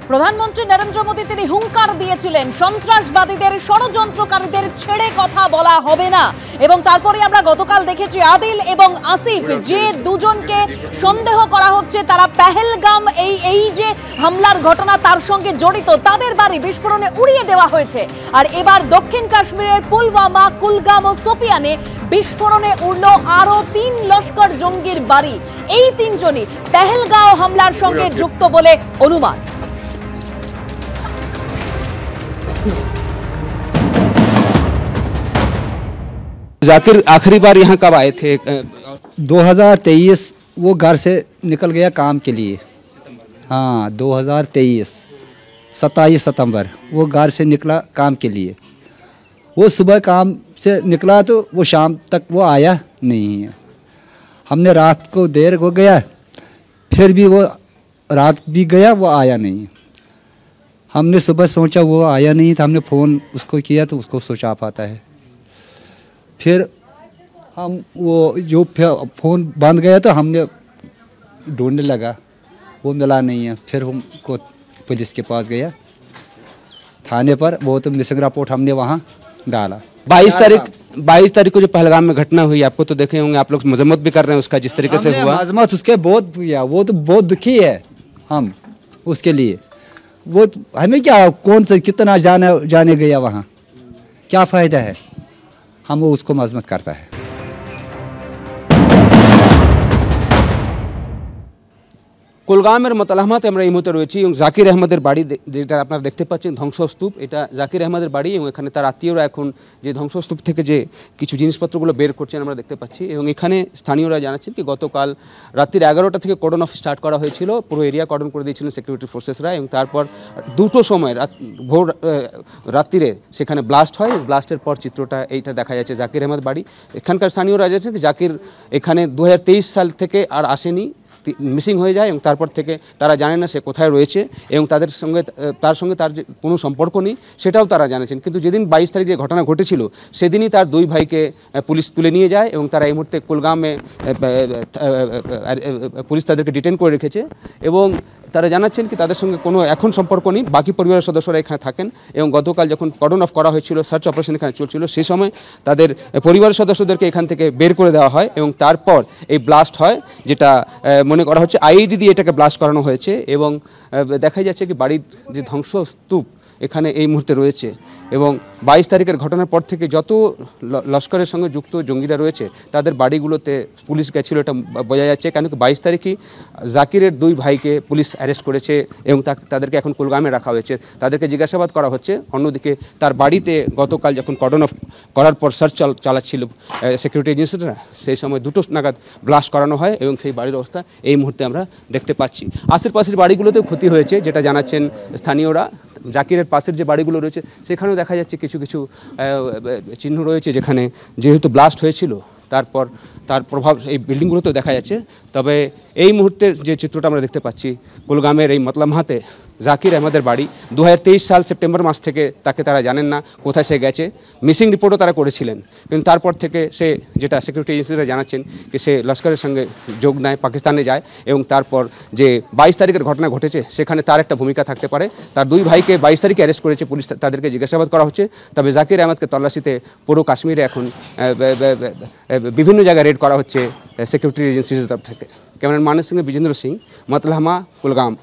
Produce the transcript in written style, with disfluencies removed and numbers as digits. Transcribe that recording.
প্রধানমন্ত্রী নরেন্দ্র মোদী তিনি হুঙ্কার দিয়েছিলেন সন্ত্রাসবাদীদের ষড়যন্ত্রকারীদের ছেড়ে কথা বলা হবে না এবং তারপরে আমরা গতকাল দেখেছি আদিল এবং আসিফ যে দুজনকে সন্দেহ করা হচ্ছে তারা পেহেলগাম এই যে হামলার ঘটনা তার সঙ্গে জড়িত তাদের বাড়ি বিস্ফোরণে উড়িয়ে দেওয়া হয়েছে। আর এবার দক্ষিণ কাশ্মীরের পুলওয়ামা, কুলগাম ও সোপিয়ানে বিস্ফোরণে উড়ল আরো 3 লস্কর জঙ্গির বাড়ি। এই তিনজনই পেহেলগাঁও হামলার সঙ্গে যুক্ত বলে অনুমান। जाकिर आखिरी बार यहाँ कब आए थे? 2023 वो घर से निकल गया काम के लिए। हाँ 2023 27 सितंबर वो घर से निकला काम के लिए। वो सुबह काम से निकला तो वो शाम तक वो आया नहीं है। हमने रात को देर हो गया, फिर भी वो रात भी गया, वो आया नहीं। हमने सुबह सोचा वो आया नहीं था, हमने फ़ोन उसको किया तो उसको स्विच ऑफ आता है। फिर हम वो जो फ़ोन बंद गया तो हमने ढूंढने लगा, वो मिला नहीं है। फिर हमको पुलिस के पास गया थाने पर, वो तो मिसिंग रिपोर्ट हमने वहाँ डाला। 22 तारीख को जो पहलगाम में घटना हुई, आपको तो देखे होंगे, आप लोग मजम्मत भी कर रहे हैं उसका जिस तरीके से हुआ। मजम्मत उसके बहुत किया, वो तो बहुत दुखी है हम उसके लिए। वो हमें क्या, कौन से कितना जाने गया वहाँ, क्या फ़ायदा है, हम वो उसको मजम्मत करता है। কুলগামের মতলাহমাতে আমরা এই মুহূর্তে রয়েছি এবং জাকির আহমদের বাড়ি, যেটা আপনারা দেখতে পাচ্ছেন ধ্বংসস্তূপ, এটা জাকির আহমদের বাড়ি এবং এখানে তার আত্মীয়রা এখন যে ধ্বংসস্তূপ থেকে যে কিছু জিনিসপত্রগুলো বের করছেন আমরা দেখতে পাচ্ছি। এবং এখানে স্থানীয়রা জানাচ্ছেন কি গতকাল রাত্রির 11টা থেকে কর্ডন অফ স্টার্ট করা হয়েছিল, পুরো এরিয়া কর্ডন করে দিয়েছিলেন সিকিউরিটি ফোর্সেসরা এবং তারপর 2টো সময় ভোর রাত্রিরে সেখানে ব্লাস্ট হয়। ব্লাস্টের পর চিত্রটা এইটা দেখা যাচ্ছে জাকির আহমদ বাড়ি। এখানকার স্থানীয়রা জানাচ্ছেন কি জাকির এখানে 2023 সাল থেকে আর আসেনি, মিসিং হয়ে যায় এবং তারপর থেকে তারা জানে না সে কোথায় রয়েছে এবং তার সঙ্গে তার যে কোনো সম্পর্ক নেই সেটাও তারা জানেছেন। কিন্তু যেদিন 22 তারিখ যে ঘটনা ঘটেছিল সেদিনই তার 2 ভাইকে পুলিশ তুলে নিয়ে যায় এবং তারা এই মুহূর্তে কুলগামে পুলিশ তাদেরকে ডিটেন করে রেখেছে এবং তারা জানাচ্ছেন কি তাদের সঙ্গে কোনো এখন সম্পর্ক নেই, বাকি পরিবারের সদস্যরা এখানে থাকেন। এবং গতকাল যখন কর্ডন অফ করা হয়েছিল, সার্চ অপারেশন এখানে চলছিল, সেই সময় তাদের পরিবারের সদস্যদেরকে এখান থেকে বের করে দেওয়া হয় এবং তারপর এই ব্লাস্ট হয়, যেটা মনে করা হচ্ছে আইইডি দিয়ে এটাকে ব্লাস্ট করানো হয়েছে। এবং দেখা যাচ্ছে কি বাড়ির যে ধ্বংসস্তূপ এখানে এই মুহূর্তে রয়েছে এবং 22 তারিখের ঘটনার পর থেকে যত লস্করের সঙ্গে যুক্ত জঙ্গিরা রয়েছে তাদের বাড়িগুলোতে পুলিশ গেছিল, এটা বোঝা যাচ্ছে। কেন কি 22 তারিখই জাকিরের 2 ভাইকে পুলিশ অ্যারেস্ট করেছে এবং তাদেরকে এখন কুলগামে রাখা হয়েছে, তাদেরকে জিজ্ঞাসাবাদ করা হচ্ছে। অন্যদিকে তার বাড়িতে গতকাল যখন কর্ডন অফ করার পর সার্চ চালাচ্ছিল সিকিউরিটি এজেন্সিরা, সেই সময় 2টো নাগাদ ব্লাস্ট করানো হয় এবং সেই বাড়ির অবস্থা এই মুহূর্তে আমরা দেখতে পাচ্ছি। আশেপাশের বাড়িগুলোতেও ক্ষতি হয়েছে, যেটা জানাচ্ছেন স্থানীয়রা। জাকিরের পাশের যে বাড়িগুলো রয়েছে সেখানেও দেখা যাচ্ছে কিছু কিছু চিহ্ন রয়েছে যেখানে যেহেতু ব্লাস্ট হয়েছিল তারপর তার প্রভাব এই বিল্ডিংগুলোতেও দেখা যাচ্ছে। তবে এই মুহূর্তের যে চিত্রটা আমরা দেখতে পাচ্ছি কুলগামের এই মতলামহাতে জাকির আহমদের বাড়ি, 2023 সাল সেপ্টেম্বর মাস থেকে তাকে তারা জানেন না কোথায় সে গেছে, মিসিং রিপোর্টও তারা করেছিলেন। কিন্তু তারপর থেকে সে, যেটা সিকিউরিটি এজেন্সিরা জানাচ্ছেন কি সে লস্করের সঙ্গে যোগ দেয়, পাকিস্তানে যায় এবং তারপর যে 22 তারিখের ঘটনা ঘটেছে সেখানে তার একটা ভূমিকা থাকতে পারে। তার 2 ভাইকে 22 তারিখে অ্যারেস্ট করেছে পুলিশ, তাদেরকে জিজ্ঞাসাবাদ করা হচ্ছে। তবে জাকির আহমদকে তল্লাশিতে পুরো কাশ্মীরে এখন বিভিন্ন জায়গায় রেড করা হচ্ছে সিকিউরিটি এজেন্সির তরফ থেকে। ক্যামেরাম্যানের সঙ্গে বিজেন্দ্র সিং, মতলাহমা, কুলগাম।